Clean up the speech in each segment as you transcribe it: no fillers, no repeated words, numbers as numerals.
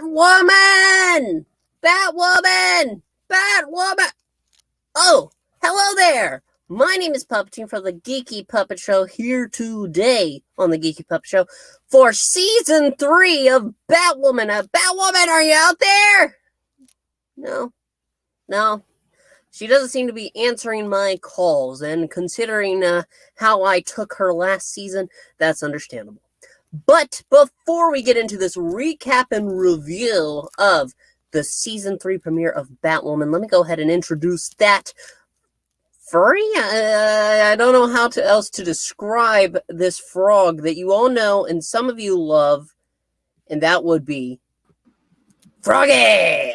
Batwoman! Batwoman! Batwoman! Oh, hello there! My name is Puppeteer from the Geeky Puppet Show, here today on the Geeky Puppet Show for Season 3 of Batwoman. Batwoman, are you out there? No. She doesn't seem to be answering my calls, and considering how I took her last season, that's understandable. But before we get into this recap and review of the Season 3 premiere of Batwoman, let me go ahead and introduce that furry? I don't know how else to describe this frog that you all know and some of you love, and that would be Froggy!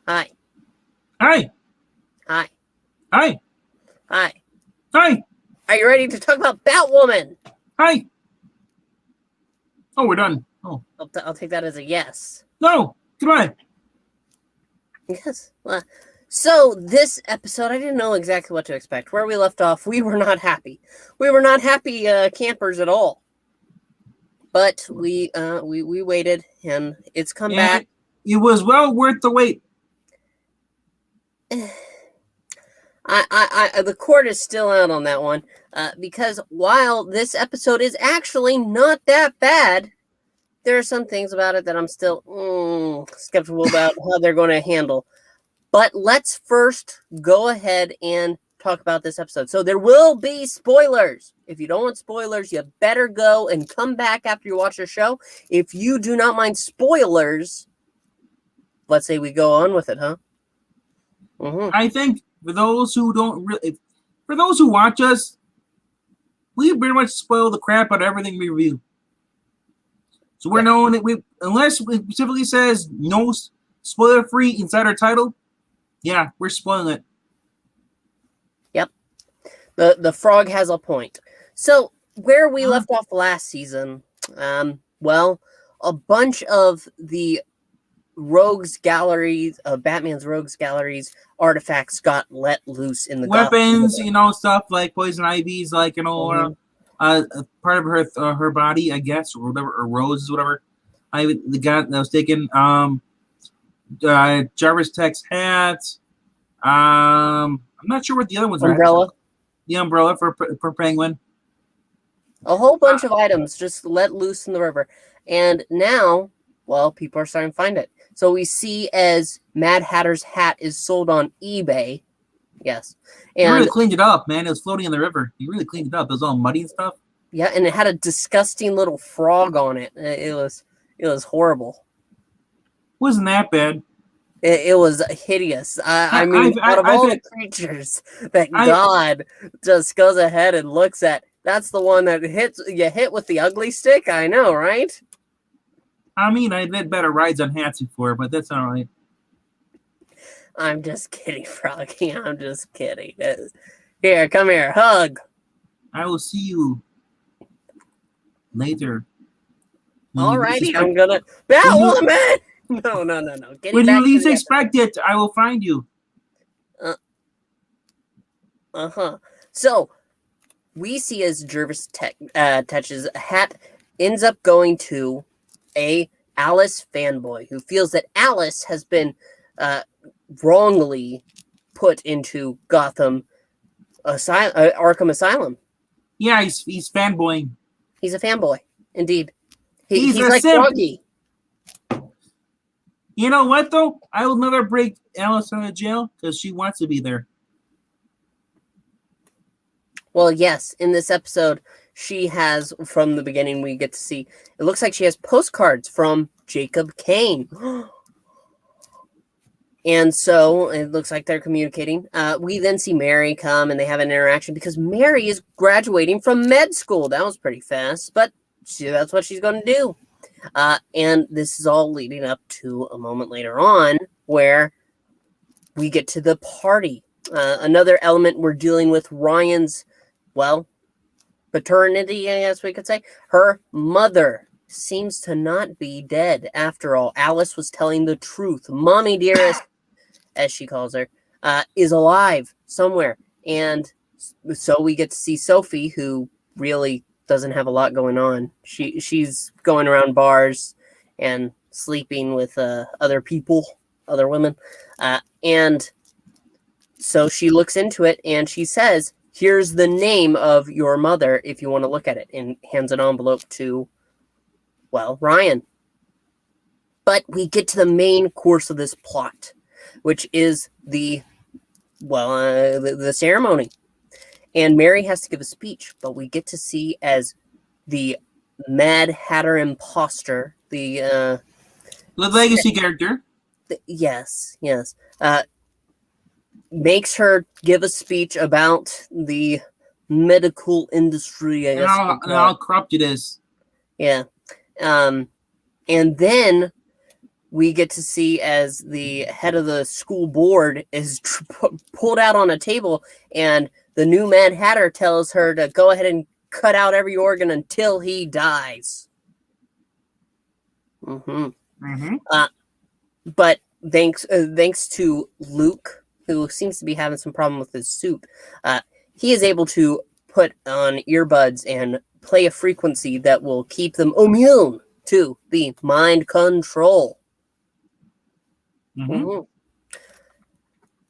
Hi. Hi. Hi. Hi. Hi. Hi. Are you ready to talk about Batwoman? Hi. Oh, we're done. Oh. I'll take that as a yes. No. Goodbye. Yes. So this episode, I didn't know exactly what to expect. Where we left off, we were not happy. We were not happy campers at all. But we waited, and it's come back. It was well worth the wait. The court is still out on that one, because while this episode is actually not that bad, there are some things about it that I'm still skeptical about how they're going to handle. But let's first go ahead and talk about this episode. So there will be spoilers. If you don't want spoilers, you better go and come back after you watch the show. If you do not mind spoilers, let's say we go on with it, huh? Mm-hmm. I think for those who for those who watch us, we pretty much spoil the crap out of everything we review. So we're known that unless it specifically says no spoiler free inside our title, yeah, we're spoiling it. Yep. The frog has a point. So where we left off last season, well, a bunch of the Rogues Galleries, Batman's Rogues Galleries artifacts got let loose in the weapons, stuff like poison ivy's, like part of her body, I guess, or whatever, or roses, whatever. The guy that was taken, Jarvis Tech's hat. I'm not sure what the other ones are. Umbrella. The umbrella for Penguin. A whole bunch of items just let loose in the river, and now, well, people are starting to find it. So we see as Mad Hatter's hat is sold on eBay. Yes. And he really cleaned it up, man. It was floating in the river. He really cleaned it up. It was all muddy and stuff. Yeah, and it had a disgusting little frog on it. It was horrible. It wasn't that bad. It was hideous. I mean, out of all the creatures that God just goes ahead and looks at, that's the one that you hit with the ugly stick. I know, right? I mean, I've had better rides on hats before, but that's all right. I'm just kidding, Froggy. I'm just kidding. Here, come here. Hug. I will see you later. Alrighty, I'm gonna... Batwoman! No. When you least expect it, I will find you. So, we see as Jarvis Tech's hat ends up going to a Alice fanboy who feels that Alice has been wrongly put into Arkham Asylum. Yeah, he's fanboying. He's a fanboy, indeed. He's like simp. Froggy. You know what, though? I will never break Alice out of jail because she wants to be there. Well, yes, in this episode, she has, from the beginning, we get to see, it looks like she has postcards from Jacob Kane. And so, it looks like they're communicating. We then see Mary come, and they have an interaction, because Mary is graduating from med school. That was pretty fast, but that's what she's going to do. And this is all leading up to a moment later on, where we get to the party. Another element we're dealing with Ryan's, paternity, I guess we could say. Her mother seems to not be dead after all. Alice was telling the truth. Mommy dearest, as she calls her, is alive somewhere. And so we get to see Sophie, who really doesn't have a lot going on. She's going around bars and sleeping with other people, other women, and so she looks into it and she says, "Here's the name of your mother if you want to look at it," and hands an envelope to, well, Ryan. But we get to the main course of this plot, which is the ceremony. And Mary has to give a speech, but we get to see as the Mad Hatter imposter, the legacy character. Yes. Makes her give a speech about the medical industry, I guess. And how corrupt it is. Yeah. And then we get to see as the head of the school board is pulled out on a table, and the new Mad Hatter tells her to go ahead and cut out every organ until he dies. But thanks to Luke, who seems to be having some problem with his soup, he is able to put on earbuds and play a frequency that will keep them immune to the mind control.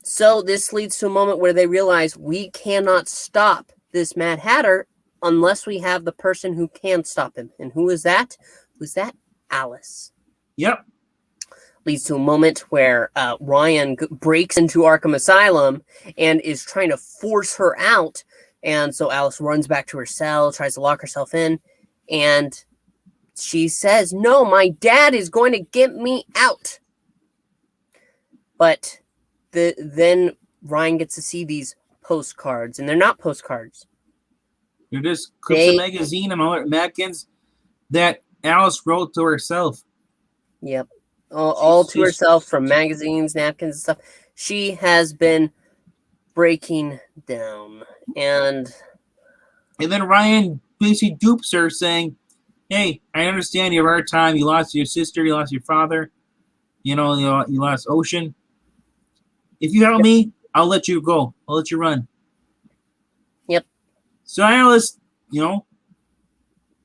So this leads to a moment where they realize we cannot stop this Mad Hatter unless we have the person who can stop him. And who is that? Who's that? Alice. Yep. Leads to a moment where Ryan breaks into Arkham Asylum and is trying to force her out. And so Alice runs back to her cell, tries to lock herself in. And she says, "No, my dad is going to get me out." But then Ryan gets to see these postcards, and they're not postcards. They're just clips of magazine and all napkins that Alice wrote to herself. Yep. All to herself, from magazines, napkins, and stuff. She has been breaking down. And then Ryan basically dupes her, saying, "Hey, I understand you have a hard time. You lost your sister, you lost your father, you lost Ocean. If you help me, I'll let you go. I'll let you run." Yep. So Alice,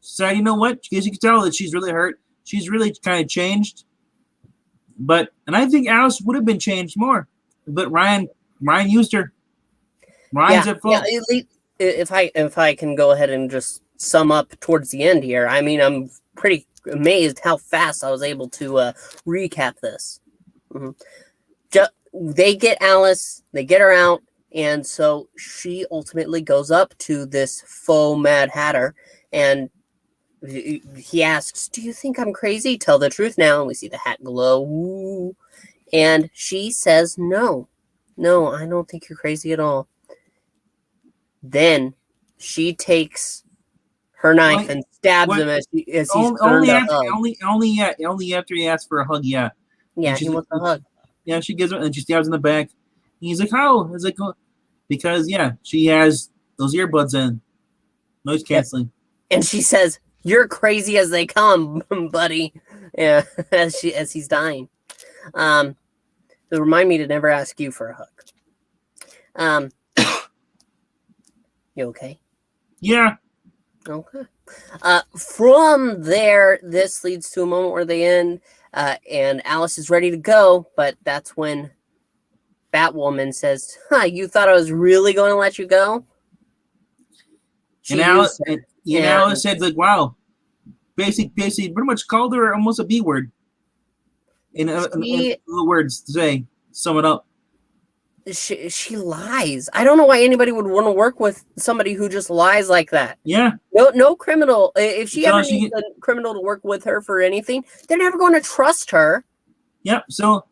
said, "You know what? Because you can tell that she's really hurt. She's really kind of changed." And I think Alice would have been changed more, but Ryan used her. Ryan's at fault. Yeah, if I can go ahead and just sum up towards the end here, I mean, I'm pretty amazed how fast I was able to recap this. They get Alice, they get her out, and so she ultimately goes up to this faux Mad Hatter, and he asks, "Do you think I'm crazy? Tell the truth now." And we see the hat glow. Woo. And she says, No, I don't think you're crazy at all. Then she takes her knife and stabs him as he's only after he asks for a hug. Yeah, he wants a hug. Yeah, she gives him, and she stabs in the back. He's like, "How?" It's like, because she has those earbuds in, noise canceling. And she says, "You're crazy as they come, buddy." Yeah, as he's dying. To remind me to never ask you for a hug. You okay? Yeah. Okay. From there, this leads to a moment where they end, and Alice is ready to go, but that's when Batwoman says, "You thought I was really going to let you go?" And Alice said, like, wow. Basically, pretty much called her almost a B word. In other words to say, sum it up. She lies. I don't know why anybody would want to work with somebody who just lies like that. Yeah. No criminal. If she ever needs a criminal to work with her for anything, they're never going to trust her. Yep. So,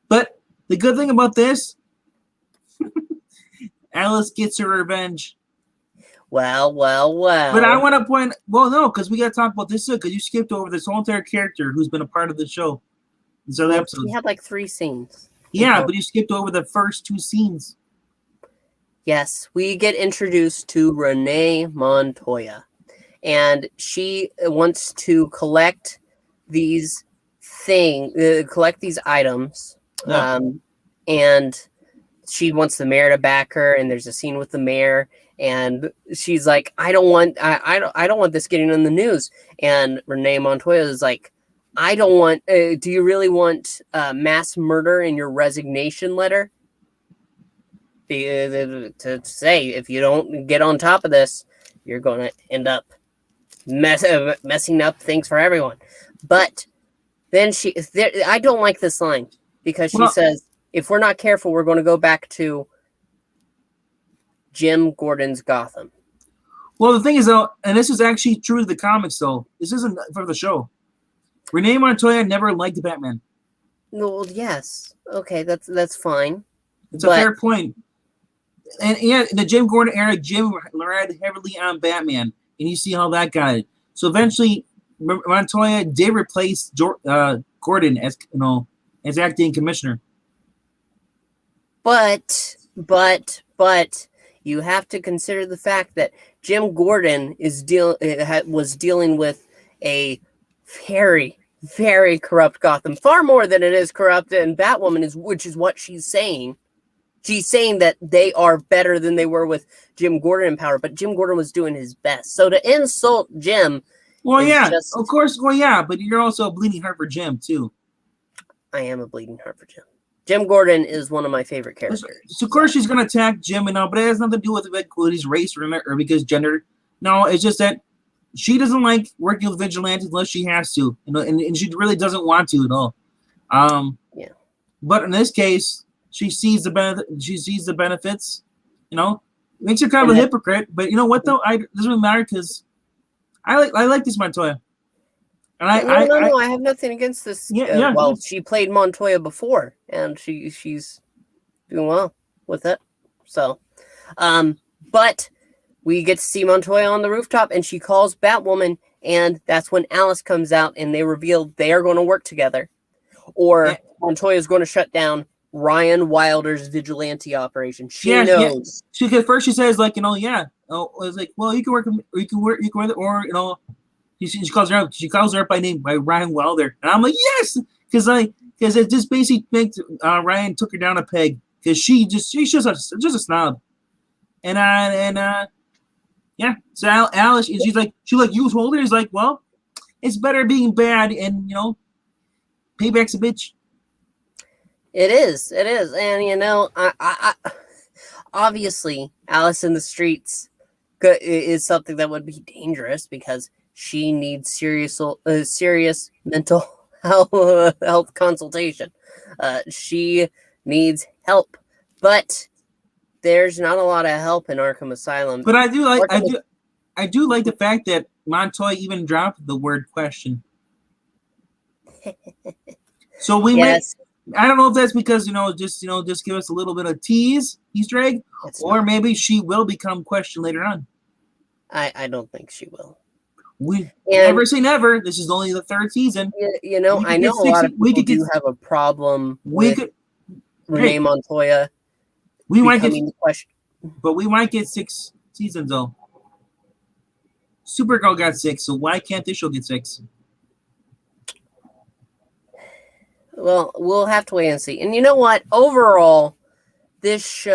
but the good thing about this, Alice gets her revenge. Well. But I want to point. Well, no, because we got to talk about this too. Because you skipped over this whole entire character who's been a part of the show. These other episodes. We had like 3 scenes. Yeah, but you skipped over the first 2 scenes. Yes, we get introduced to Renee Montoya, and she wants to collect these items, and she wants the mayor to back her. And there's a scene with the mayor, and she's like, I don't want this getting in the news. And Renee Montoya is like, I don't want. Do you really want mass murder in your resignation letter? To say if you don't get on top of this, you're going to end up messing up things for everyone. But then I don't like this line because she says, if we're not careful, we're going to go back to Jim Gordon's Gotham. Well, the thing is, though, and this is actually true to the comics, though. This isn't for the show. Renee Montoya never liked Batman. Well, yes. Okay, that's fine. It's a fair point. And yeah, in the Jim Gordon era, Jim relied heavily on Batman, and you see how that got it. So eventually, Montoya did replace Gordon as acting commissioner. But you have to consider the fact that Jim Gordon was dealing with a very, very corrupt Gotham, far more than it is corrupt in Batwoman, which is what she's saying. She's saying that they are better than they were with Jim Gordon in power, but Jim Gordon was doing his best. So to insult Jim, well, yeah, of course, well, yeah, but you're also a bleeding heart for Jim too. I am a bleeding heart for Jim. Jim Gordon is one of my favorite characters. So of course she's gonna attack Jim and all, but it has nothing to do with his race or because gender. No, it's just that she doesn't like working with vigilantes unless she has to, and she really doesn't want to at all. Yeah. But in this case, she sees the benefit. She sees the benefits. Makes her kind of a hypocrite. But you know what though? It doesn't really matter because I like this Montoya. And I have nothing against this. Yeah. Well, she played Montoya before, and she's doing well with it. So, but we get to see Montoya on the rooftop, and she calls Batwoman, and that's when Alice comes out, and they reveal they are going to work together, or Montoya is going to shut down Ryan Wilder's vigilante operation. She knows. Because first she says like, it's like, well, you can work, or you can work, or She calls her out. She calls her up by name, by Ryan Wilder, and I'm like, yes, because it just basically makes Ryan took her down a peg because she's just a snob, yeah. So Alice, she's like, you told her. He's like, well, it's better being bad, and payback's a bitch. It is, and I obviously Alice in the streets is something that would be dangerous because she needs serious mental health consultation. She needs help, but there's not a lot of help in Arkham Asylum. But I do like the fact that Montoya even dropped the word question. So we I don't know if that's because just give us a little bit of Easter egg, or maybe she will become question later on. I don't think she will. We never say never. This is only the third season. I know a lot of people do have a problem with Renee Montoya. We might get the question, but we might get 6 seasons though. Supergirl got 6, so why can't this show get 6? Well, we'll have to wait and see. And you know what? Overall, this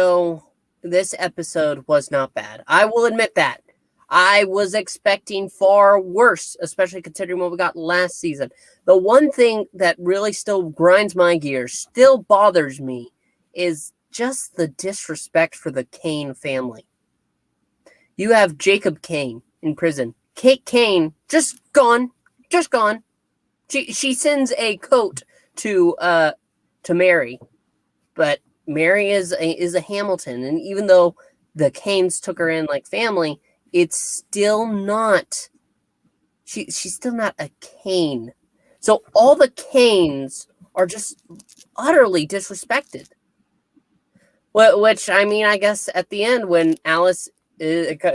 episode was not bad. I will admit that. I was expecting far worse, especially considering what we got last season. The one thing that really still grinds my gears, still bothers me, is just the disrespect for the Kane family. You have Jacob Kane in prison. Kate Kane just gone. She sends a coat to Mary, but Mary is a Hamilton, and even though the Kanes took her in like family, it's still not. She's still not a Kane. So all the Kanes are just utterly disrespected. Which, I mean, I guess at the end when Alice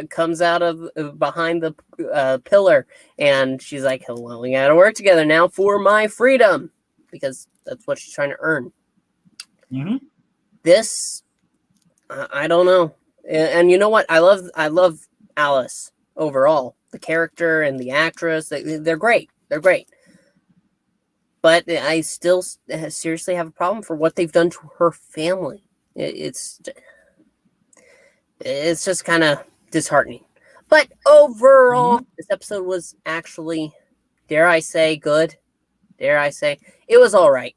comes out of behind the pillar and she's like, well, we got to work together now for my freedom, because that's what she's trying to earn. Mm-hmm. This, I don't know. And you know what? I love Alice overall. The character and the actress, they're great. They're great. But I still seriously have a problem for what they've done to her family. It's just kind of disheartening. But overall, this episode was actually, dare I say, good. Dare I say, it was all right.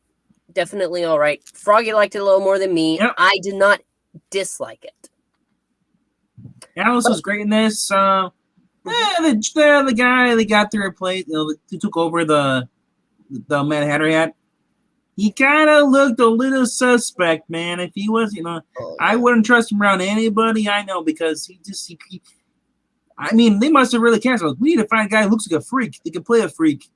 Definitely all right. Froggy liked it a little more than me. Yep. I did not dislike it. Alice was great in this. The guy they got to replace, who took over the Mad Hatter hat, he kind of looked a little suspect, man. If he was, I wouldn't trust him around anybody I know because I mean, they must have really canceled. We need to find a guy who looks like a freak. They can play a freak.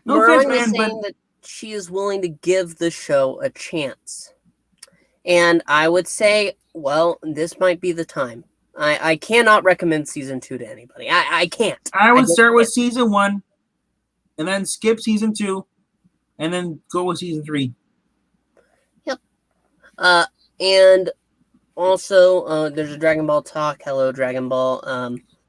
No offense, Mariah is man, saying that she is willing to give the show a chance. And I would say, well, this might be the time. I cannot recommend season 2 to anybody. I can't. I would start with season 1 and then skip season 2 and then go with season 3. Yep. And also, there's a Dragon Ball talk. Hello, Dragon Ball.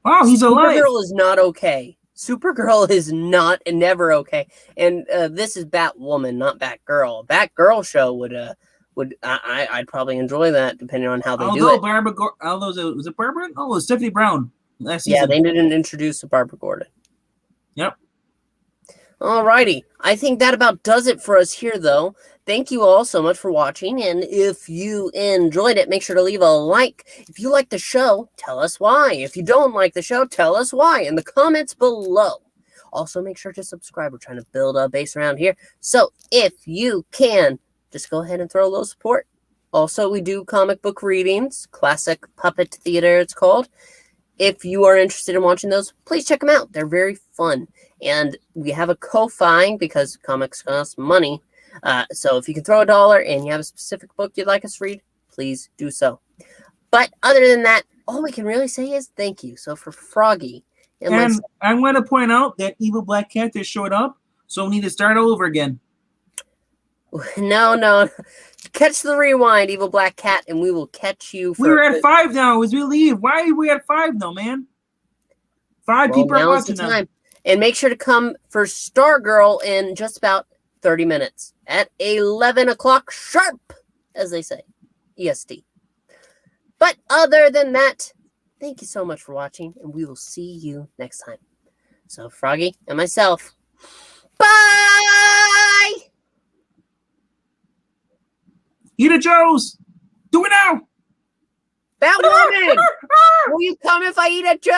Wow, he's alive. Supergirl is not okay. Supergirl is not and never okay. And this is Batwoman, not Batgirl. Batgirl show would I'd probably enjoy that depending on how they do it. Was it Barbara? Oh, it was Stephanie Brown last season. Yeah, they didn't introduce Barbara Gordon. Yep. Alrighty. I think that about does it for us here, though. Thank you all so much for watching, and if you enjoyed it, make sure to leave a like. If you like the show, tell us why. If you don't like the show, tell us why in the comments below. Also, make sure to subscribe. We're trying to build a base around here. So, if you can, just go ahead and throw a little support. Also, we do comic book readings, classic puppet theater it's called. If you are interested in watching those, please check them out. They're very fun. And we have a Ko-Fi because comics cost money. So if you can throw $1 and you have a specific book you'd like us to read, please do so. But other than that, all we can really say is thank you. So for Froggy and I'm going to point out that Evil Black Cat just showed up, so we need to start over again. No. Catch the rewind, Evil Black Cat, and we will catch you. We were at 5 now as we leave. Why are we at 5 now, man? 5 people are watching now. And make sure to come for Stargirl in just about 30 minutes at 11 o'clock sharp, as they say, EST. But other than that, thank you so much for watching, and we will see you next time. So, Froggy and myself, bye! Eat a Joe's! Do it now! Batwoman! Will you come if I eat a Joe?